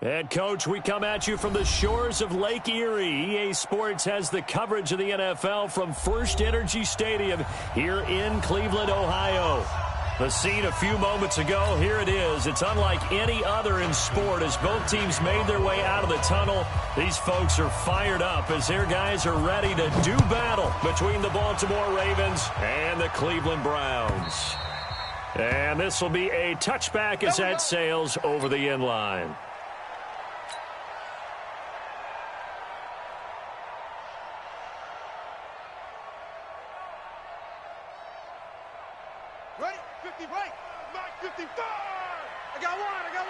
And, Coach, we come at you from the shores of Lake Erie. EA Sports has the coverage of the NFL from First Energy Stadium here in Cleveland, Ohio. The scene a few moments ago, here it is. It's unlike any other in sport as both teams made their way out of the tunnel. These folks are fired up as their guys are ready to do battle between the Baltimore Ravens and the Cleveland Browns. And this will be a touchback as that sails over the end line. Ready? 50 right. Mark 55. I got one. Ready, go.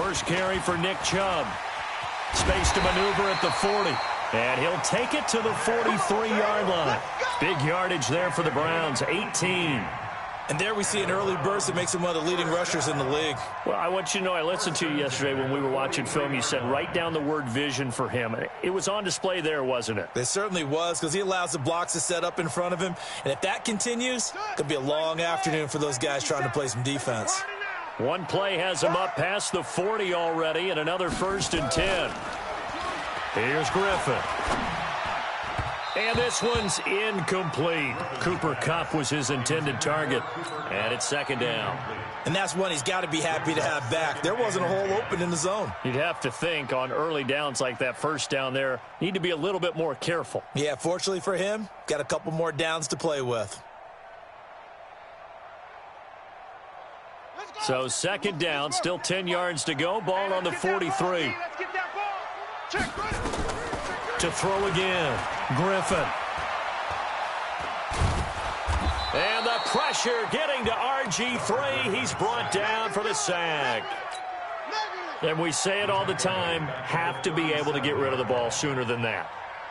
First carry for Nick Chubb. Space to maneuver at the 40. And he'll take it to the 43-yard line. Big yardage there for the Browns, 18. And there we see an early burst that makes him one of the leading rushers in the league. Well, I want you to know, I listened to you yesterday when we were watching film. You said write down the word vision for him. It was on display there, wasn't it? It certainly was, because he allows the blocks to set up in front of him. And if that continues, it'll be a long afternoon for those guys trying to play some defense. One play has him up past the 40 already, and another 1st and 10. Here's Griffin. And this one's incomplete. Cooper Kupp was his intended target. And it's 2nd down. And that's one he's got to be happy to have back. There wasn't a hole open in the zone. You'd have to think on early downs like that 1st down there, need to be a little bit more careful. Yeah, fortunately for him, got a couple more downs to play with. So 2nd down, still 10 yards to go. Ball on the 43. To throw again, Griffin. And the pressure getting to RG3. He's brought down for the sack. And we say it all the time, have to be able to get rid of the ball sooner than that.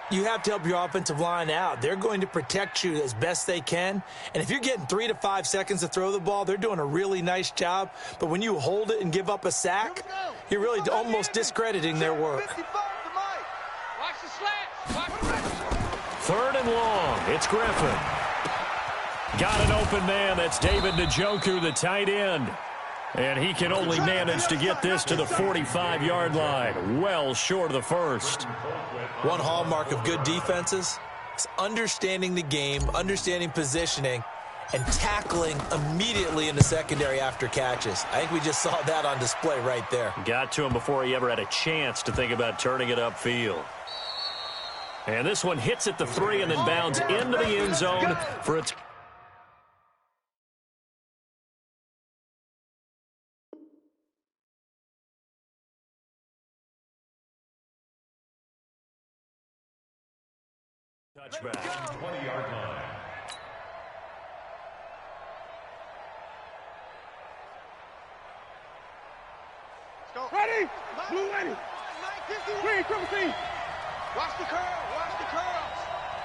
You have to help your offensive line out. They're going to protect you as best they can. And if you're getting 3 to 5 seconds to throw the ball, they're doing a really nice job. But when you hold it and give up a sack, you're really almost discrediting their work. 3rd and long. It's Griffin. Got an open man. That's David Njoku, the tight end. And he can only manage to get this to the 45-yard line. Well short of the 1st. One hallmark of good defenses is understanding the game, understanding positioning, and tackling immediately in the secondary after catches. I think we just saw that on display right there. Got to him before he ever had a chance to think about turning it upfield. And this one hits at the 3 and then bounds into the end zone for its... touchback. 20-yard line. Ready? Blue ready. Green, triple team. Watch the curl.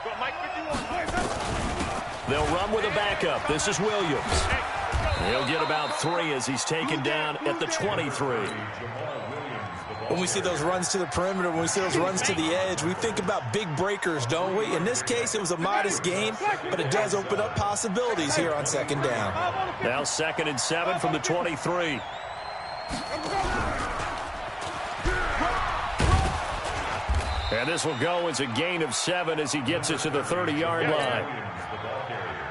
Go, Mike 51. They'll run with a backup. This is Williams. He'll get about 3 as he's taken down at the 23. When we see those runs to the perimeter, when we see those runs to the edge, we think about big breakers, don't we? In this case, it was a modest gain, but it does open up possibilities here on 2nd down. Now 2nd and 7 from the 23. And this will go as a gain of 7 as he gets it to the 30-yard line.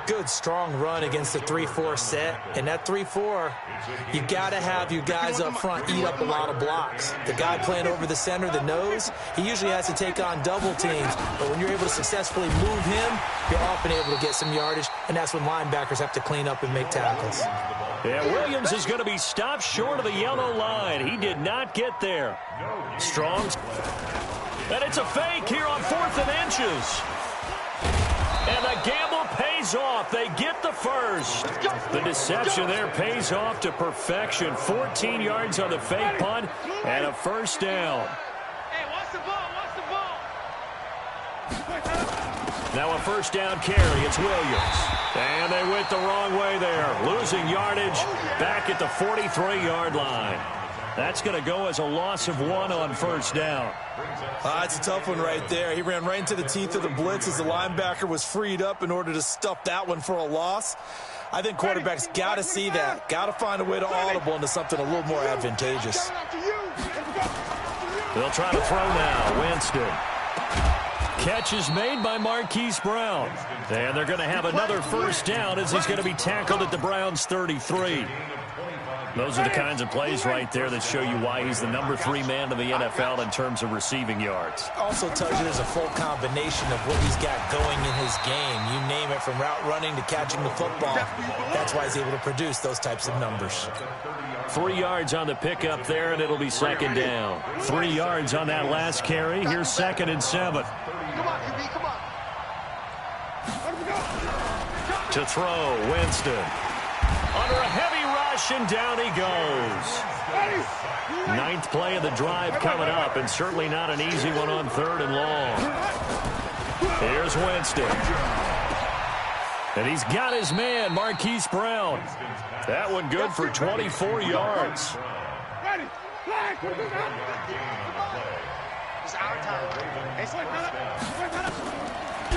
Good, strong run against the 3-4 set. And that 3-4, you got to have your guys up front eat up a lot of blocks. The guy playing over the center, the nose, he usually has to take on double teams. But when you're able to successfully move him, you're often able to get some yardage, and that's when linebackers have to clean up and make tackles. Yeah, Williams is going to be stopped short of the yellow line. He did not get there. Strong. And it's a fake here on 4th and inches. And the gamble pays off. They get the 1st. The deception there pays off to perfection. 14 yards on the fake punt and a 1st down. Hey, watch the ball. Now a 1st down carry. It's Williams. And they went the wrong way there. Losing yardage back at the 43-yard line. That's going to go as a loss of 1 on 1st down. It's a tough one right there. He ran right into the teeth of the blitz as the linebacker was freed up in order to stuff that one for a loss. I think quarterbacks got to see that. Got to find a way to audible into something a little more advantageous. They'll try to throw now. Winston. Catch is made by Marquise Brown. And they're going to have another first down as he's going to be tackled at the Browns' 33. Those are the kinds of plays right there that show you why he's the number 3 man in the NFL in terms of receiving yards. Also tells you there's a full combination of what he's got going in his game. You name it, from route running to catching the football. That's why he's able to produce those types of numbers. 3 yards on the pickup there, and it'll be second down. 3 yards on that last carry. Here's 2nd and 7. Come on, QB, come on. To throw, Winston. Under a heavy rush, and down he goes. 9th play of the drive coming up, and certainly not an easy one on 3rd and long. Here's Winston. And he's got his man, Marquise Brown. That one good for 24 yards.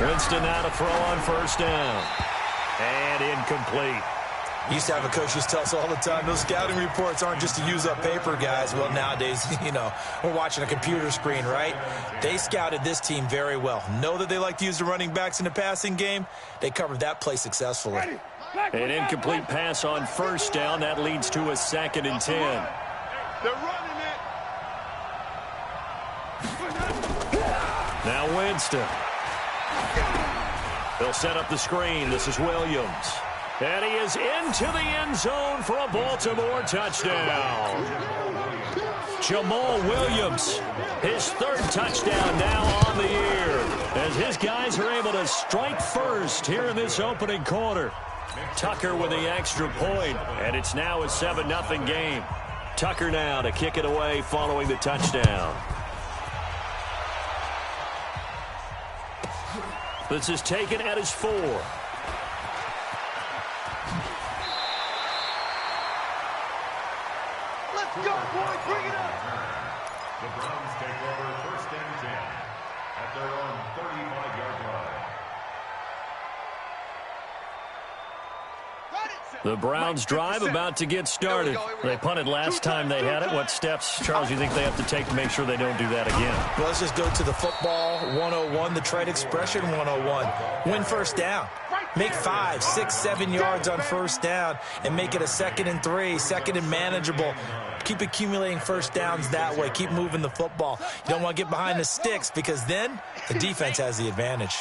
Winston now to throw on first down. And incomplete. Used to have a coach who used to tell us all the time, those scouting reports aren't just to use up paper, guys. Well, nowadays, we're watching a computer screen, right? They scouted this team very well. Know that they like to use the running backs in the passing game. They covered that play successfully. An incomplete pass on first down. That leads to a 2nd and 10. They're running it. Now Winston. They'll set up the screen. This is Williams. And he is into the end zone for a Baltimore touchdown. Jamal Williams, his 3rd touchdown now on the year, as his guys are able to strike first here in this opening quarter. Tucker with the extra point, and it's now a 7-0 game. Tucker now to kick it away following the touchdown. This is taken at his 4. Let's go, boy. Bring it up. The Browns take over 1st and 10 at their own 35-yard line. The Browns drive about to get started. They punted last time they had it. What steps, Charles, you think they have to take to make sure they don't do that again? Well, let's just go to the football 101, the trade expression 101. Win first down. Make 5, 6, 7 yards on first down and make it a 2nd and 3, 2nd and manageable. Keep accumulating first downs that way. Keep moving the football. You don't want to get behind the sticks because then the defense has the advantage.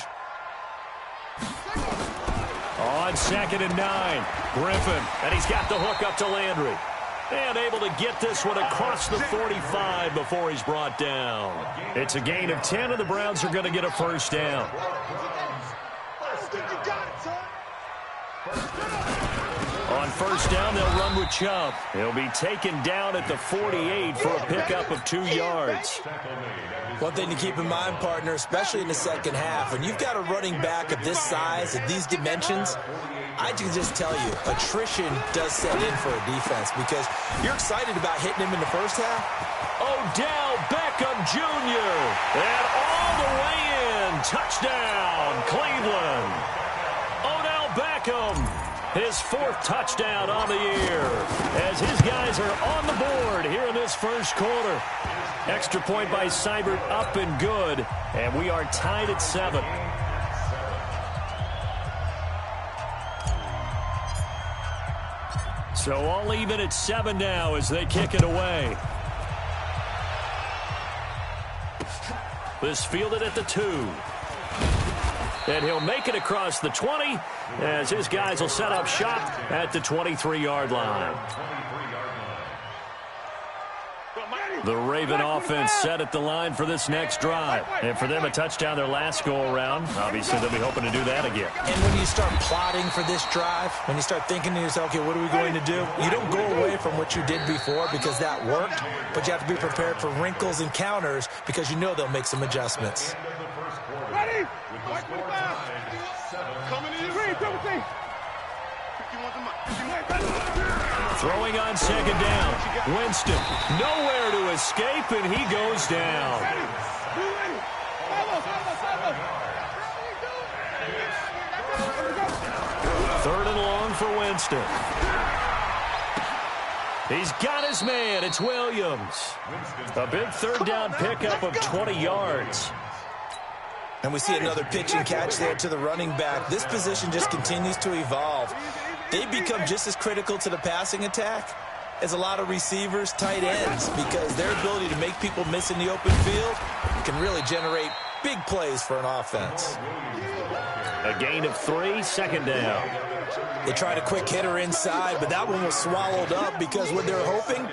On 2nd and 9, Griffin, and he's got the hook up to Landry. And able to get this one across the 45 before he's brought down. It's a gain of 10, and the Browns are going to get a first down. On first down, they'll run with Chubb. He'll be taken down at the 48 for a pickup of 2 yards. One thing to keep in mind, partner, especially in the second half, when you've got a running back of this size, of these dimensions, I can just tell you, attrition does set in for a defense because you're excited about hitting him in the first half. Odell Beckham Jr. And all the way in. Touchdown, Cleveland. Odell Beckham, his 4th touchdown on the year, as his guys are on the board here in this first quarter. Extra point by Seibert, up and good, and we are tied at 7. So all even at 7 now as they kick it away. This fielded at the 2. And he'll make it across the 20 as his guys will set up shop at the 23-yard line. The Raven offense set at the line for this next drive. And for them, a touchdown their last go-around. Obviously, they'll be hoping to do that again. And when you start plotting for this drive, when you start thinking to yourself, okay, what are we going to do? You don't go away from what you did before because that worked, but you have to be prepared for wrinkles and counters because you know they'll make some adjustments. Ready? Coming in. Throwing on second down. Winston nowhere to escape, and he goes down. Third and long for Winston. He's got his man. It's Williams. A big third down pickup of 20 yards. And we see another pitch and catch there to the running back. This position just continues to evolve. They become just as critical to the passing attack as a lot of receivers, tight ends, because their ability to make people miss in the open field can really generate big plays for an offense. A gain of 3, second down. They tried a quick hitter inside, but that one was swallowed up because what they're hoping,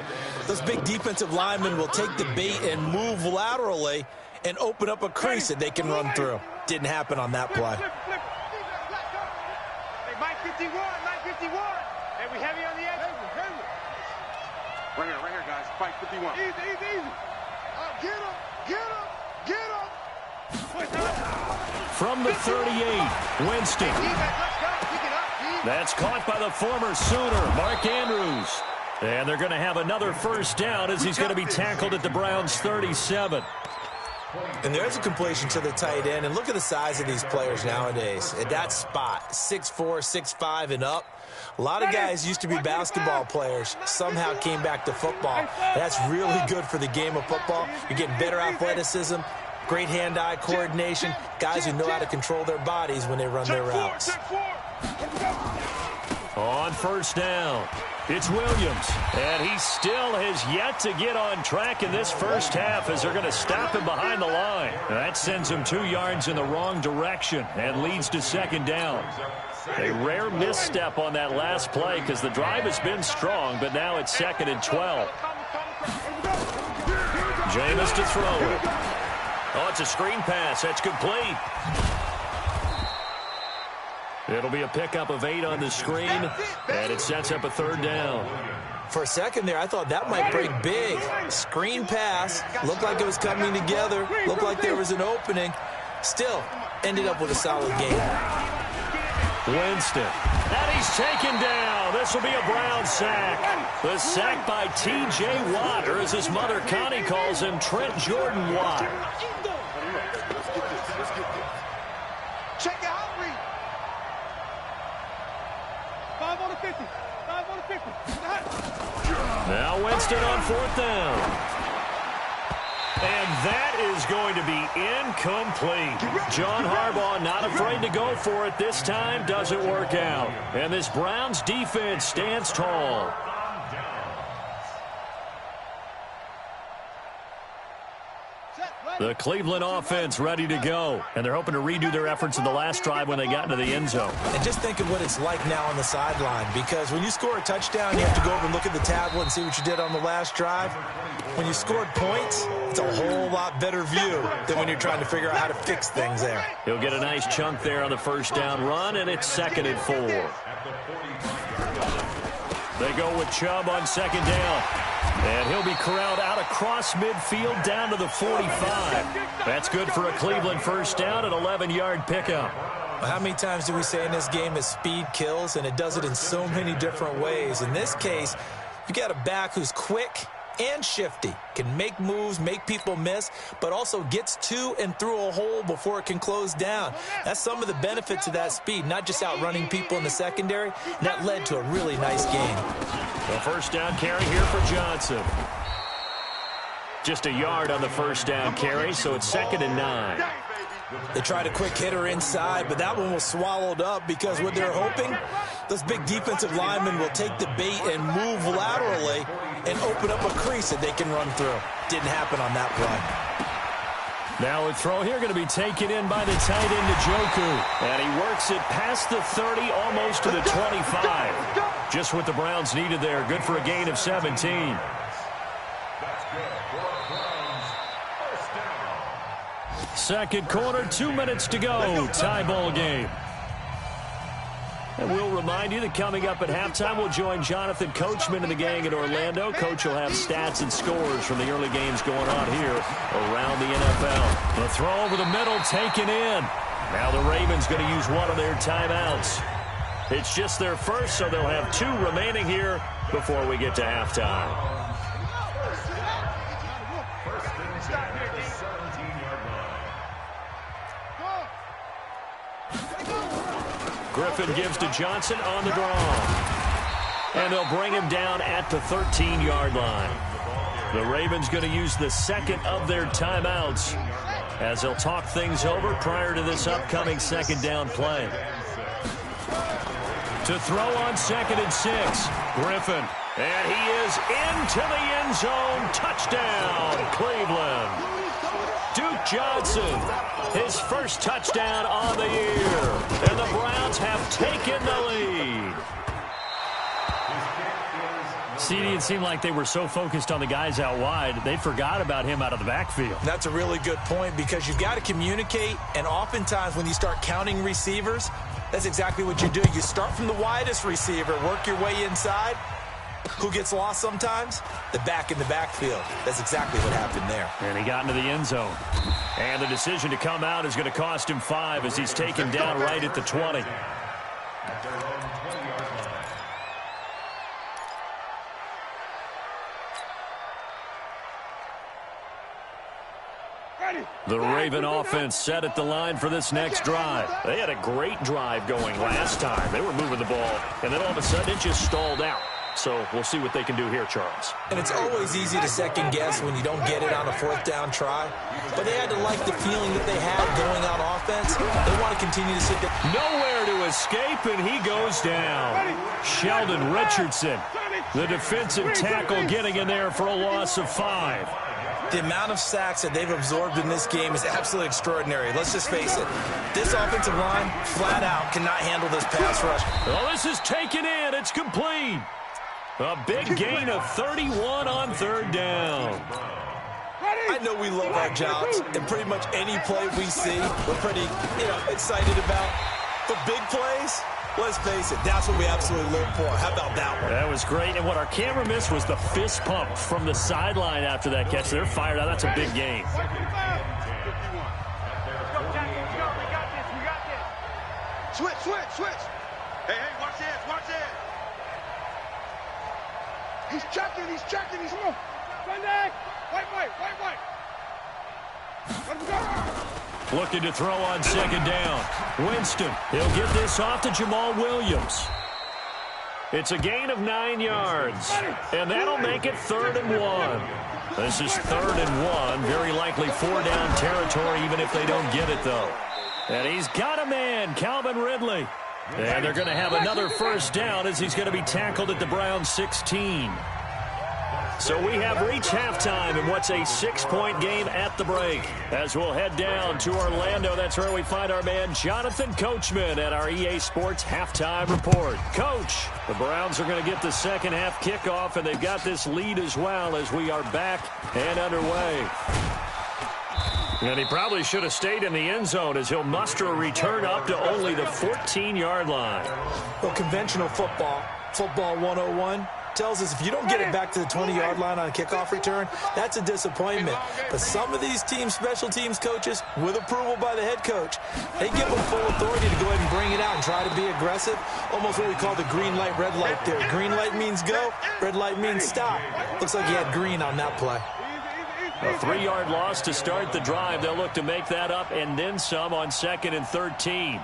those big defensive linemen will take the bait and move laterally and open up a crease that they can run through. Didn't happen on that play. Hey, Mike 51, Mike 51. Hey, we heavy on the edge. Right here, guys. Fight 51. Easy. Get him. From the 38, Winston. That's caught by the former Sooner, Mark Andrews. And they're going to have another first down as he's going to be tackled at the Browns' 37. And there's a completion to the tight end. And look at the size of these players nowadays. At that spot, 6'4", 6'5", and up. A lot of guys used to be basketball players, somehow came back to football. That's really good for the game of football. You're getting better athleticism, great hand-eye coordination, guys who know how to control their bodies when they run their routes. On first down, it's Williams, and he still has yet to get on track in this first half as they're going to stop him behind the line. That sends him 2 yards in the wrong direction and leads to second down. A rare misstep on that last play because the drive has been strong, but now it's 2nd and 12. Jameis to throw it. Oh, it's a screen pass. That's complete. It'll be a pickup of 8 on the screen, and it sets up a third down. For a second there, I thought that might break big. Screen pass. Looked like it was coming together. Looked like there was an opening. Still, ended up with a solid game. Winston. And he's taken down. This will be a Brown sack. The sack by T.J. Watt, or as his mother Connie calls him, Trent Jordan Watt. Check out read. 5 on the 50. 5 on the 50. Now Winston on 4th down. And that is going to be incomplete. John Harbaugh not afraid to go for it this time. Doesn't work out. And this Browns defense stands tall. The Cleveland offense ready to go. And they're hoping to redo their efforts in the last drive when they got into the end zone. And just think of what it's like now on the sideline, because when you score a touchdown, you have to go over and look at the tablet and see what you did on the last drive. When you scored points, it's a whole lot better view than when you're trying to figure out how to fix things there. He'll get a nice chunk there on the first down run, and it's 2nd and 4. They go with Chubb on 2nd down. And he'll be corralled out across midfield down to the 45. That's good for a Cleveland first down, an 11-yard pickup. How many times do we say in this game that speed kills, and it does it in so many different ways? In this case, you got a back who's quick and shifty, can make moves, make people miss, but also gets to and through a hole before it can close down. That's some of the benefits of that speed, not just outrunning people in the secondary. That led to a really nice game. The first down carry here for Johnson. Just a yard on the first down carry, so it's 2nd and 9. They tried a quick hitter inside, but that one was swallowed up because what they're hoping, those big defensive linemen will take the bait and move laterally and open up a crease that they can run through. Didn't happen on that play. Now a throw here going to be taken in by the tight end, Njoku. And he works it past the 30, almost to the 25. Just what the Browns needed there. Good for a gain of 17. Second quarter, 2 minutes to go. Tie ball game. And we'll remind you that coming up at halftime, we'll join Jonathan Coachman and the gang in Orlando. Coach will have stats and scores from the early games going on here around the NFL. The throw over the middle taken in. Now the Ravens going to use one of their timeouts. It's just their first, so they'll have 2 remaining here before we get to halftime. Griffin gives to Johnson on the draw. And they'll bring him down at the 13-yard line. The Ravens going to use the second of their timeouts as they'll talk things over prior to this upcoming second down play. To throw on 2nd and 6, Griffin. And he is into the end zone. Touchdown, Cleveland. Duke Johnson, his first touchdown on the year. And the Browns have taken the lead. CD, it seemed like they were so focused on the guys out wide, they forgot about him out of the backfield. That's a really good point because you've got to communicate, and oftentimes when you start counting receivers, that's exactly what you do. You start from the widest receiver, work your way inside. Who gets lost sometimes? The back in the backfield. That's exactly what happened there. And he got into the end zone. And the decision to come out is going to cost him 5 as he's taken down right at the 20. The Raven offense set at the line for this next drive. They had a great drive going last time. They were moving the ball, and then all of a sudden it just stalled out. So we'll see what they can do here, Charles. And it's always easy to second guess when you don't get it on a 4th down try. But they had to like the feeling that they had going on offense. They want to continue to sit there. Nowhere to escape, and he goes down. Sheldon Richardson, the defensive tackle, getting in there for a loss of 5. The amount of sacks that they've absorbed in this game is absolutely extraordinary. Let's just face it. This offensive line, flat out, cannot handle this pass rush. Well, this is taken in. It's complete. A big gain of 31 on 3rd down. I know we love our jobs, and pretty much any play we see, we're pretty, excited about. But big plays, let's face it, that's what we absolutely live for. How about that one? That was great, and what our camera missed was the fist pump from the sideline after that catch. They're fired out. That's a big gain. Switch. Hey, watch this. He's checking. He's on. Sunday. White. Let him go. Looking to throw on 2nd down. Winston, he'll get this off to Jamal Williams. It's a gain of 9 yards, and that'll make it 3rd and 1. This is 3rd and 1, very likely 4-down territory, even if they don't get it, though. And he's got a man, Calvin Ridley. And they're going to have another 1st down as he's going to be tackled at the Browns 16. So we have reached halftime in what's a 6-point game at the break. As we'll head down to Orlando, that's where we find our man Jonathan Coachman at our EA Sports Halftime Report. Coach, the Browns are going to get the second half kickoff, and they've got this lead as well as we are back and underway. And he probably should have stayed in the end zone as he'll muster a return up to only the 14-yard line. Well, conventional football 101, tells us if you don't get it back to the 20-yard line on a kickoff return, that's a disappointment. But some of these special teams coaches, with approval by the head coach, they give them full authority to go ahead and bring it out and try to be aggressive. Almost what we call the green light, red light theory. Green light means go, red light means stop. Looks like he had green on that play. A 3-yard loss to start the drive. They'll look to make that up and then some on 2nd and 13. Easy.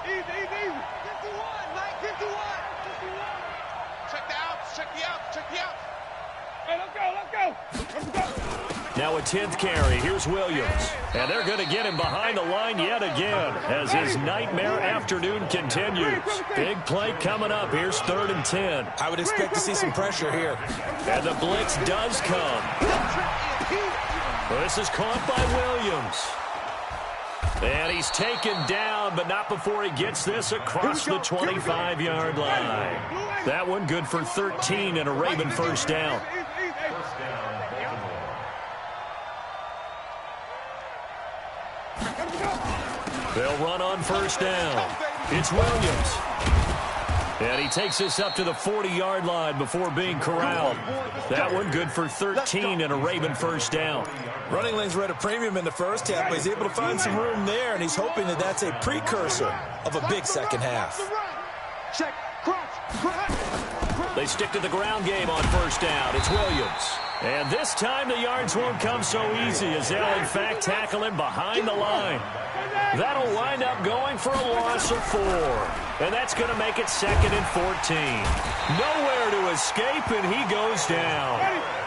51, Mike, 51. Check the out. Hey, let's go. Now a 10th carry. Here's Williams. And they're going to get him behind the line yet again as his nightmare afternoon continues. Big play coming up. Here's 3rd and 10. I would expect to see some pressure here. And the blitz does come. This is caught by Williams. And he's taken down, but not before he gets this across the 25-yard line. That one good for 13 and a Raven 1st down. They'll run on 1st down. It's Williams. And he takes this up to the 40-yard line before being corralled. That one good for 13 and a Raven 1st down. Running lanes were at a premium in the first half, but he's able to find some room there, and he's hoping that that's a precursor of a big second half. Check, crunch. They stick to the ground game on first down. It's Williams. And this time the yards won't come so easy as they'll, in fact, tackle him behind the line. That'll wind up going for a loss of 4. And that's going to make it 2nd and 14. Nowhere to escape, and he goes down.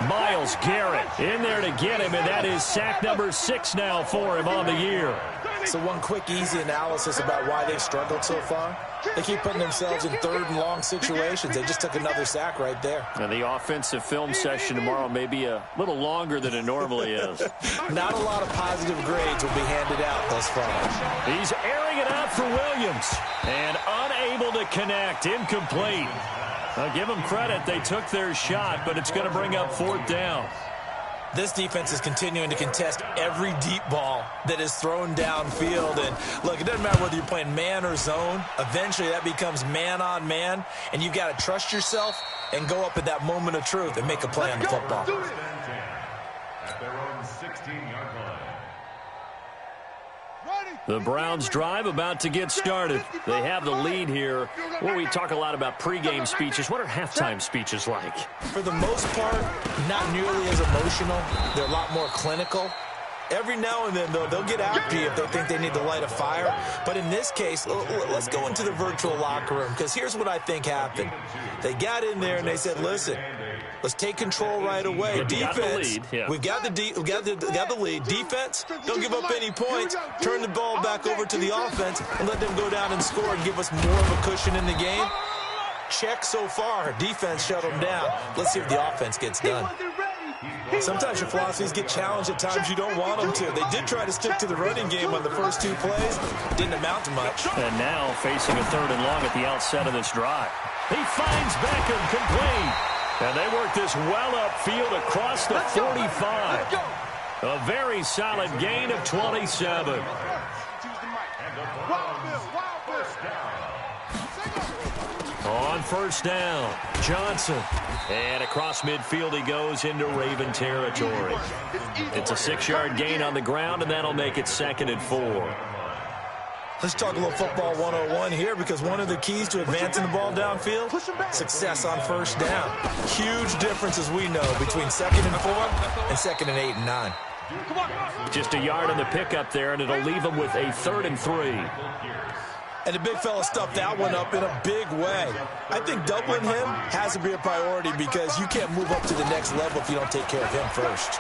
Myles Garrett in there to get him, and that is sack number 6 now for him on the year. So one quick, easy analysis about why they've struggled so far. They keep putting themselves in 3rd and long situations. They just took another sack right there. And the offensive film session tomorrow may be a little longer than it normally is. Not a lot of positive grades will be handed out thus far. He's airing it out for Williams. And unable to connect. Incomplete. I'll give them credit. They took their shot, but it's going to bring up 4th down. This defense is continuing to contest every deep ball that is thrown downfield. And, look, it doesn't matter whether you're playing man or zone. Eventually, that becomes man-on-man, and you've got to trust yourself and go up at that moment of truth and make a play on the football. At their own 16-yard line. The Browns drive about to get started. They have the lead here. Well, we talk a lot about pregame speeches. What are halftime speeches like? For the most part, not nearly as emotional. They're a lot more clinical. Every now and then, though, they'll get after you if they think they need to light a fire. But in this case, let's go into the virtual locker room, because here's what I think happened. They got in there and they said, listen, let's take control right away. Defense, we've got the lead. Defense, don't give up any points. Turn the ball back over to the offense and let them go down and score and give us more of a cushion in the game. Check so far. Defense shut them down. Let's see if the offense gets done. Sometimes your philosophies get challenged at times you don't want them to. They did try to stick to the running game on the first 2 plays. Didn't amount to much. And now facing a 3rd and long at the outset of this drive. He finds Beckham complete. And they work this well upfield across the 45. A very solid gain of 27. On first down, Johnson. And across midfield he goes into Raven territory. It's a 6-yard gain on the ground, and that'll make it 2nd and 4. Let's talk a little football 101 here, because one of the keys to advancing the ball downfield, success on first down. Huge difference, as we know, between 2nd and 4 and 2nd and 8 and 9. Just a yard on the pickup there, and it'll leave them with a 3rd and 3. And the big fella stuffed that one up in a big way. I think doubling him has to be a priority, because you can't move up to the next level if you don't take care of him first.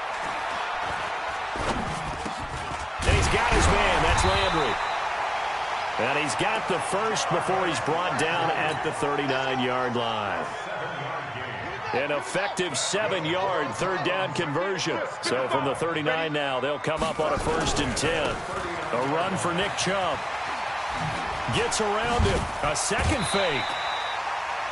And he's got his man. That's Landry. And he's got the first before he's brought down at the 39-yard line. An effective 7-yard 3rd down conversion. So from the 39 now, they'll come up on a 1st and 10. A run for Nick Chubb. Gets around him. A second fake.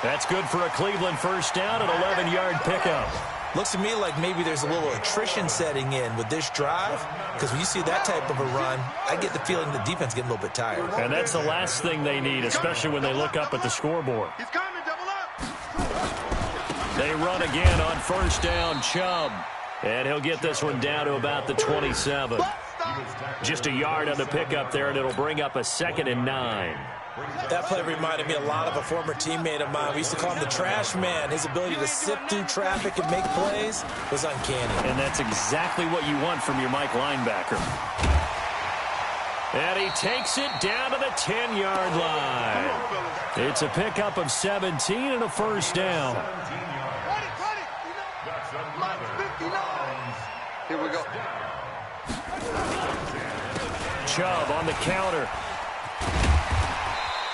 That's good for a Cleveland first down, an 11-yard pickup. Looks to me like maybe there's a little attrition setting in with this drive, because when you see that type of a run, I get the feeling the defense getting a little bit tired. And that's the last thing they need, especially when they look up at the scoreboard. He's coming, double up. They run again on first down, Chubb. And he'll get this one down to about the 27. Just a yard on the pickup there, and it'll bring up a 2nd and 9. That play reminded me a lot of a former teammate of mine. We used to call him the trash man. His ability to sift through traffic and make plays was uncanny. And that's exactly what you want from your Mike linebacker. And he takes it down to the 10-yard line. It's a pickup of 17 and a first down. Here we go. Chubb on the counter.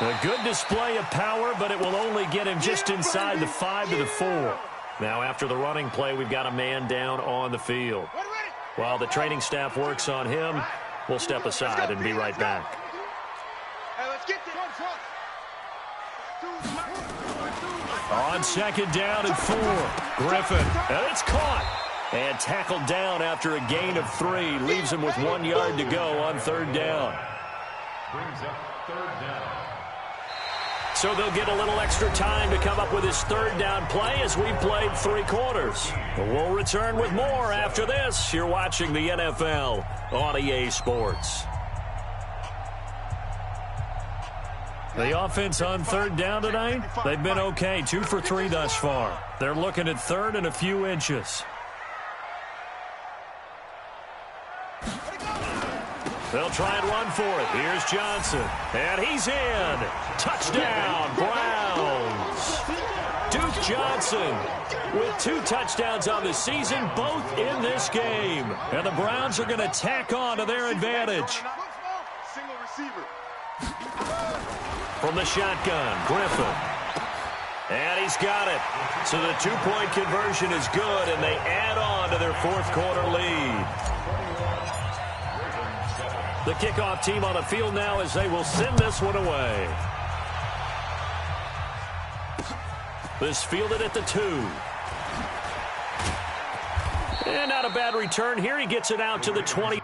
A good display of power, but it will only get him just inside the 5 to the 4. Now, after the running play, we've got a man down on the field. While the training staff works on him, we'll step aside and be right back. Hey, let's get this. On 2nd down and 4, Griffin. And it's caught. And tackled down after a gain of 3. Leaves him with 1 yard to go on 3rd down. Brings up 3rd down. So they'll get a little extra time to come up with his 3rd down play as we played 3 quarters. We'll return with more after this. You're watching the NFL on EA Sports. The offense on third down tonight, they've been okay. 2 for 3 thus far. They're looking at third and a few inches. They'll try and run for it. Here's Johnson. And he's in. Touchdown, Browns. Duke Johnson with 2 touchdowns on the season, both in this game. And the Browns are going to tack on to their advantage. Single receiver. From the shotgun, Griffin. And he's got it. So the 2-point conversion is good, and they add on to their fourth quarter lead. The kickoff team on the field now as they will send this one away. This fielded at the 2. And not a bad return here. He gets it out to the 20.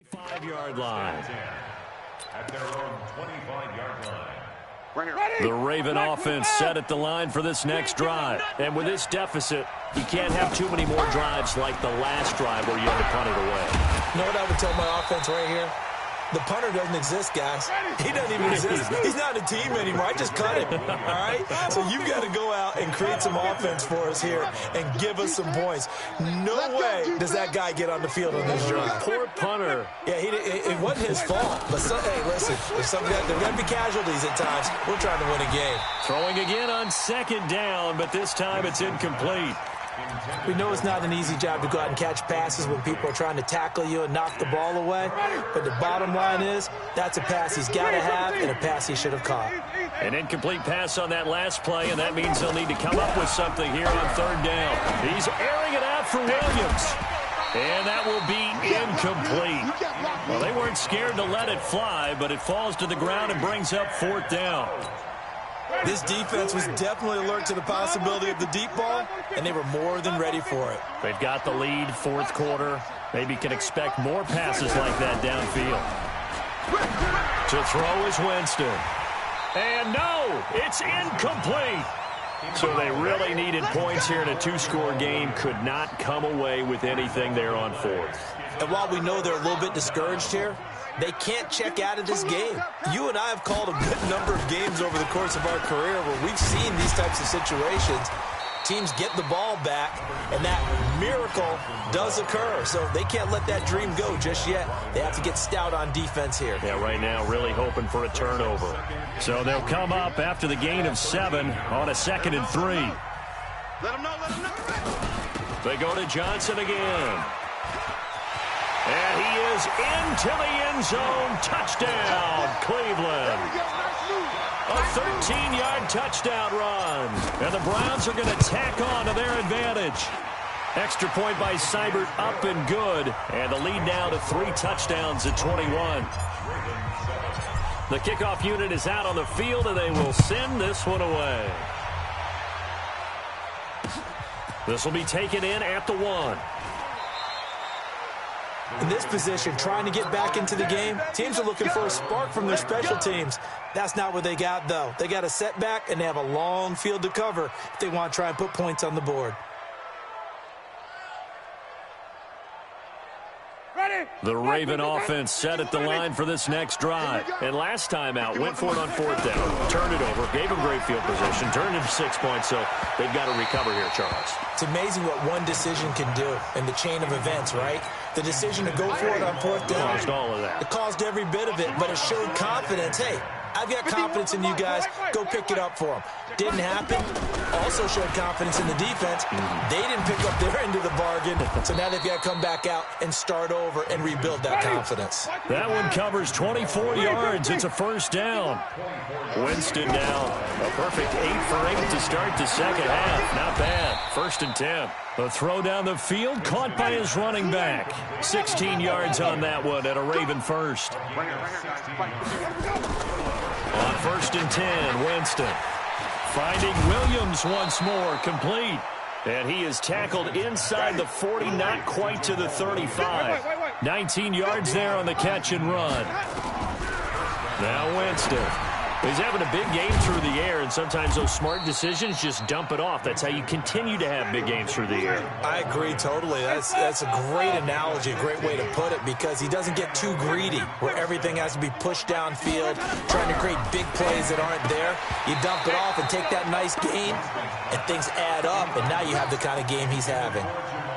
Five-yard line. At their own 25-yard line. The Raven offense set at the line for this next drive. And with this deficit, you can't have too many more drives like the last drive where you had to punt it away. You know what I would tell my offense right here? The punter doesn't exist, guys. He doesn't even exist. He's not a team anymore. I just cut him, all right? So you've got to go out and create some offense for us here and give us some points. No way does that guy get on the field on this drive. Poor punter. Yeah, it wasn't his fault. But, hey, listen, there's going to be casualties at times. We're trying to win a game. Throwing again on second down, but this time it's incomplete. We know it's not an easy job to go out and catch passes when people are trying to tackle you and knock the ball away. But the bottom line is that's a pass he's got to have and a pass he should have caught. An incomplete pass on that last play, and that means they'll need to come up with something here on third down. He's airing it out for Williams. And that will be incomplete. Well, they weren't scared to let it fly, but it falls to the ground and brings up fourth down. This defense was definitely alert to the possibility of the deep ball, and they were more than ready for it. They've got the lead, fourth quarter. Maybe can expect more passes like that downfield. To throw is Winston. And no, it's incomplete. So they really needed points here in a 2-score game. Could not come away with anything there on fourth. And while we know they're a little bit discouraged here, they can't check out of this game. You and I have called a good number of games over the course of our career where we've seen these types of situations. Teams get the ball back, and that miracle does occur. So they can't let that dream go just yet. They have to get stout on defense here. Yeah, right now really hoping for a turnover. So they'll come up after the gain of 7 on a 2nd and 3. Let them know. They go to Johnson again. And he is into the end zone. Touchdown, Cleveland. A 13-yard touchdown run. And the Browns are going to tack on to their advantage. Extra point by Seibert, up and good. And the lead now to 3 touchdowns at 21. The kickoff unit is out on the field, and they will send this one away. This will be taken in at the 1. In this position, trying to get back into the game, teams are looking for a spark from their special teams. That's not what they got, though. They got a setback, and they have a long field to cover if they want to try and put points on the board. The Raven offense set at the line for this next drive. And last time out, went for it on fourth down, turned it over, gave them great field position, turned it to 6 points, so they've got to recover here, Charles. It's amazing what one decision can do in the chain of events, right? The decision to go for it on fourth down. Caused all of that. It caused every bit of it, but it showed confidence. Hey, I've got confidence in you guys. Go pick it up for them. Didn't happen. Also showed confidence in the defense. They didn't pick up their end of the bargain, so now they've got to come back out and start over and rebuild that confidence. That one covers 24 yards. It's a first down. Winston now a perfect 8 for 8 to start the second half. Not bad. 1st and 10. A throw down the field, caught by his running back. 16 yards on that one at a Raven first. On 1st and 10, Winston. Finding Williams once more, complete. And he is tackled inside the 40, not quite to the 35. 19 yards there on the catch and run. Now Winston. He's having a big game through the air, and sometimes those smart decisions just dump it off. That's how you continue to have big games through the air. I agree totally. That's a great analogy, a great way to put it, because he doesn't get too greedy where everything has to be pushed downfield, trying to create big plays that aren't there. You dump it off and take that nice gain, and things add up, and now you have the kind of game he's having.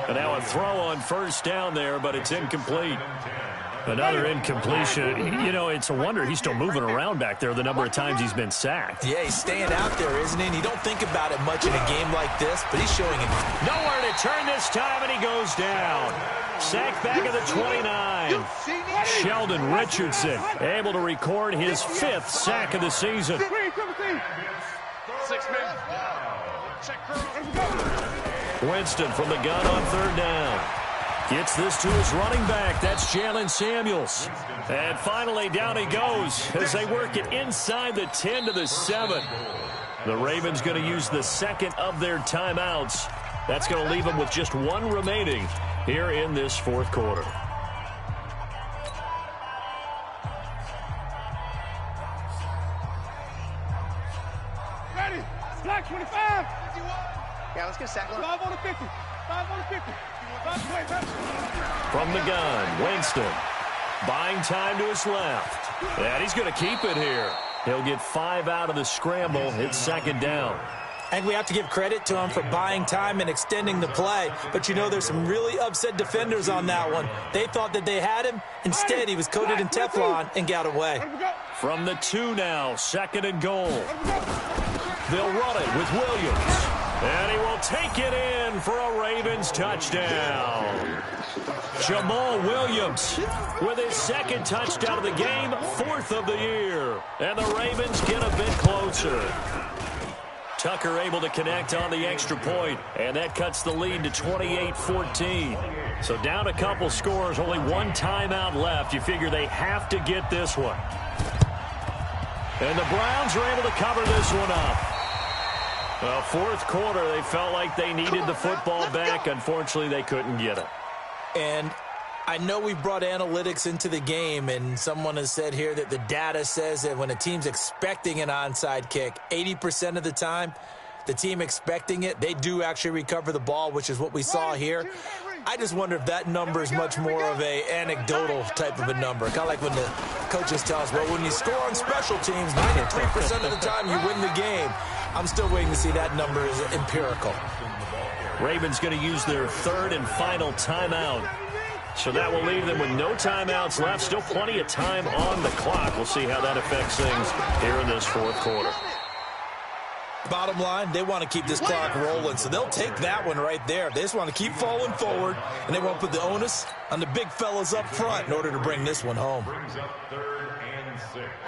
And now a throw on first down there, but it's incomplete. Another incompletion. You know, it's a wonder he's still moving around back there the number of times he's been sacked. Yeah, he's staying out there, isn't he? And you don't think about it much in a game like this, but he's showing it. Nowhere to turn this time, and he goes down. Sacked back at the 29. Sheldon Richardson able to record his 5th sack of the season. 6 men. Winston from the gun on 3rd down. Gets this to his running back. That's Jalen Samuels. And finally, down he goes as they work it inside the 10 to the 7. The Ravens going to use the second of their timeouts. That's going to leave them with just 1 remaining here in this 4th quarter. Ready. Black 25. Yeah, let's get a sack. 5 on the 50. 5 on the 50. From the gun, Winston. Buying time to his left. And he's going to keep it here. He'll get 5 out of the scramble. It's 2nd down. And we have to give credit to him for buying time and extending the play. But, you know, there's some really upset defenders on that one. They thought that they had him. Instead, he was coated in Teflon and got away. From the 2 now, 2nd and goal. They'll run it with Williams. And he will take it in for a Ravens touchdown. Jamal Williams with his 2nd touchdown of the game, 4th of the year. And the Ravens get a bit closer. Tucker able to connect on the extra point, and that cuts the lead to 28-14. So down a couple scores, only 1 timeout left. You figure they have to get this one. And the Browns are able to cover this one up. Well, 4th quarter, they felt like they needed the football back. Unfortunately, they couldn't get it. And I know we brought analytics into the game, and someone has said here that the data says that when a team's expecting an onside kick, 80% of the time, the team expecting it, they do actually recover the ball, which is what we saw here. I just wonder if that number is much more of a anecdotal type of a number. Kind of like when the coaches tell us, well, when you score on special teams, 93% of the time you win the game. I'm still waiting to see that number is empirical. Ravens going to use their 3rd and final timeout. So that will leave them with no timeouts left. Still plenty of time on the clock. We'll see how that affects things here in this 4th quarter. Bottom line, they want to keep this clock rolling, so they'll take that one right there. They just want to keep falling forward, and they want to put the onus on the big fellas up front in order to bring this one home.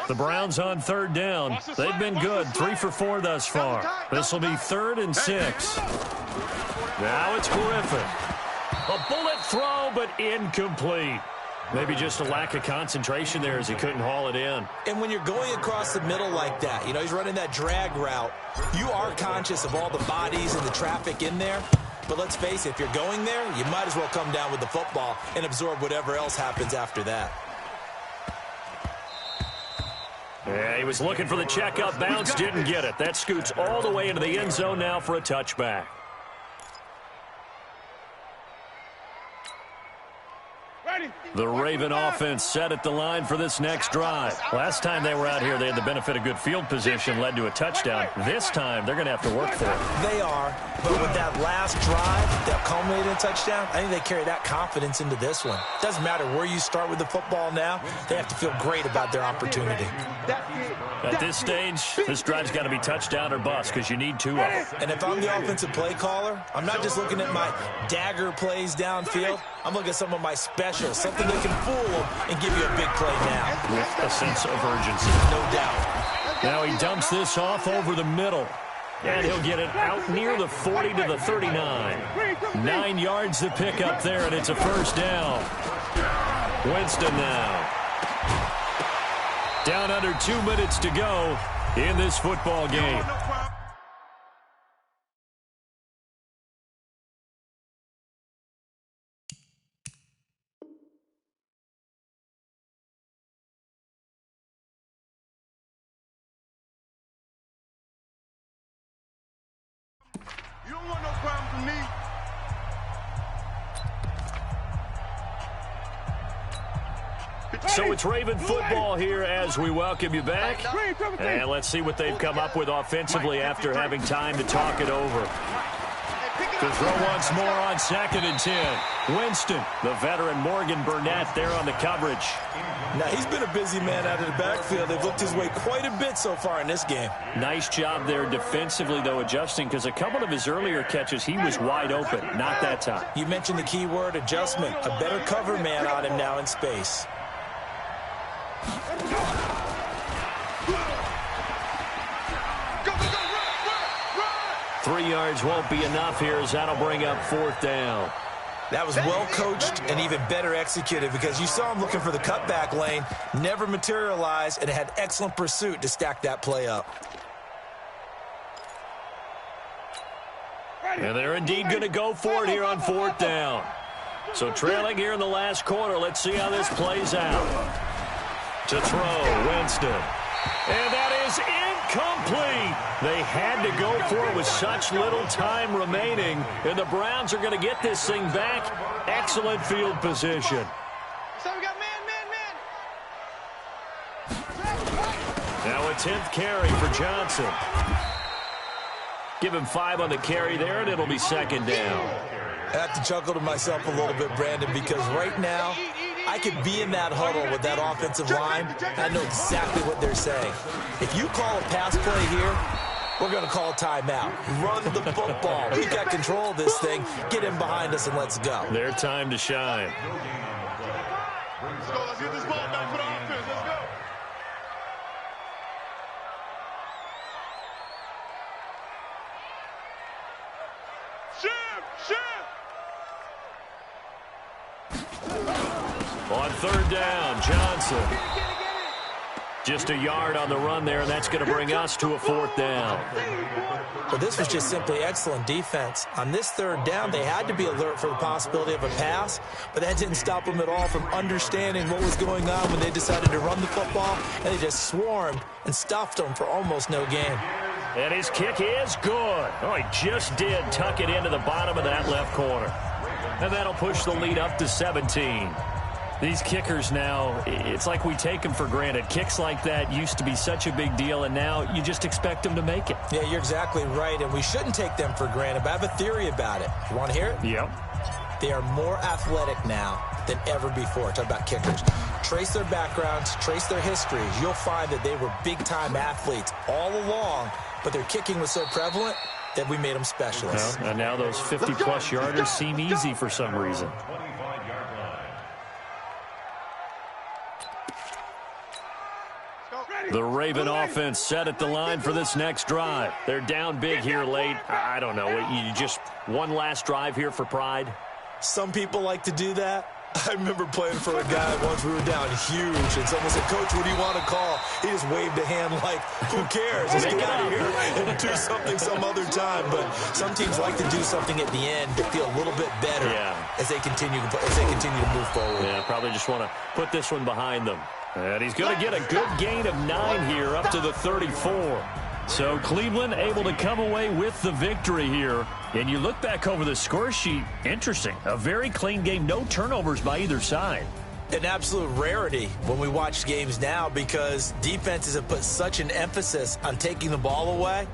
The Browns on 3rd down. They've been good, 3 for 4 thus far. This will be 3rd and 6. Now it's Griffin. A bullet throw, but incomplete. Maybe just a lack of concentration there as he couldn't haul it in. And when you're going across the middle like that, you know, he's running that drag route, you are conscious of all the bodies and the traffic in there. But let's face it, if you're going there, you might as well come down with the football and absorb whatever else happens after that. Yeah, he was looking for the checkup bounce, didn't get it. That scoots all the way into the end zone now for a touchback. The Raven offense set at the line for this next drive. Last time they were out here, they had the benefit of good field position, led to a touchdown. This time, they're going to have to work for it. They are, but with that last drive that culminated in a touchdown, I think they carry that confidence into this one. Doesn't matter where you start with the football now, they have to feel great about their opportunity. At this stage, this drive's got to be touchdown or bust because you need 2 of them. And if I'm the offensive play caller, I'm not just looking at my dagger plays downfield. I'm looking at some of my specials, something that can fool them and give you a big play now. With a sense of urgency. No doubt. Now he dumps this off over the middle. And he'll get it out near the 40 to the 39. 9 yards to pick up there, and it's a 1st down. Winston now. Down under 2 minutes to go in this football game. You don't want no problems with me. So it's Raven football here as we welcome you back. And let's see what they've come up with offensively after having time to talk it over. To throw once more on 2nd and 10. Winston, the veteran Morgan Burnett there on the coverage. Now, he's been a busy man out of the backfield. They've looked his way quite a bit so far in this game. Nice job there defensively, though, adjusting, because a couple of his earlier catches, he was wide open. Not that time. You mentioned the key word, adjustment. A better cover man on him now in space. 3 yards won't be enough here as that'll bring up 4th down. That was well coached and even better executed because you saw him looking for the cutback lane, never materialized, and had excellent pursuit to stack that play up. And they're indeed going to go for it here on 4th down. So trailing here in the last quarter, let's see how this plays out. To throw, Winston. And that is incomplete. They had to go for it with such little time remaining. And the Browns are going to get this thing back. Excellent field position. So we got man. Now a 10th carry for Johnson. Give him 5 on the carry there, and it'll be 2nd down. I have to chuckle to myself a little bit, Brandon, because right now I could be in that huddle with that offensive line. I know exactly what they're saying. If you call a pass play here, we're going to call a timeout. Run the football. We've got control of this thing. Get in behind us and let's go. Their time to shine. Let's go. Let's get this ball back for the offense. Let's go. On 3rd down, Johnson. Just a yard on the run there, and that's going to bring us to a 4th down. Well, this was just simply excellent defense. On this 3rd down, they had to be alert for the possibility of a pass, but that didn't stop them at all from understanding what was going on when they decided to run the football, and they just swarmed and stuffed them for almost no gain. And his kick is good. Oh, he just did tuck it into the bottom of that left corner. And that'll push the lead up to 17. These kickers now, it's like we take them for granted. Kicks like that used to be such a big deal, and now you just expect them to make it. Yeah, you're exactly right, and we shouldn't take them for granted, but I have a theory about it. You want to hear it? Yep. They are more athletic now than ever before. Talk about kickers. Trace their backgrounds, trace their histories. You'll find that they were big-time athletes all along, but their kicking was so prevalent that we made them specialists. Well, and now those 50-plus yarders seem easy for some reason. The Raven offense set at the line for this next drive. They're down big here late. I don't know. You just one last drive here for pride? Some people like to do that. I remember playing for a guy once. We were down huge, and someone said, "Coach, what do you want to call?" He just waved a hand like, "Who cares? Let's get out of here and do something some other time." But some teams like to do something at the end to feel a little bit better as they continue to move forward. Yeah, probably just want to put this one behind them. And he's going to get a good gain of 9 here up to the 34. So Cleveland able to come away with the victory here. And you look back over the score sheet, interesting. A very clean game, no turnovers by either side. An absolute rarity when we watch games now because defenses have put such an emphasis on taking the ball away.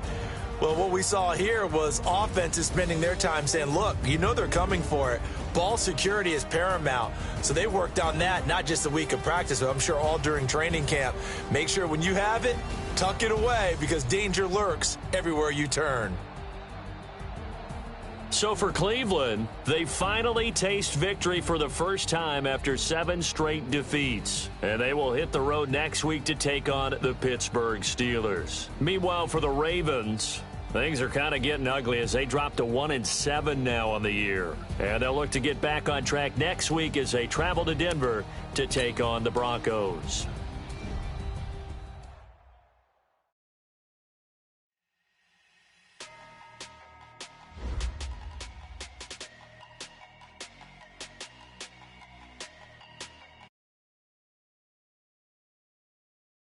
Well, what we saw here was offenses spending their time saying, look, you know they're coming for it. Ball security is paramount. So they worked on that, not just a week of practice, but I'm sure all during training camp. Make sure when you have it, tuck it away because danger lurks everywhere you turn. So for Cleveland, they finally taste victory for the first time after 7 straight defeats. And they will hit the road next week to take on the Pittsburgh Steelers. Meanwhile, for the Ravens, things are kind of getting ugly as they drop to 1-7 now on the year. And they'll look to get back on track next week as they travel to Denver to take on the Broncos.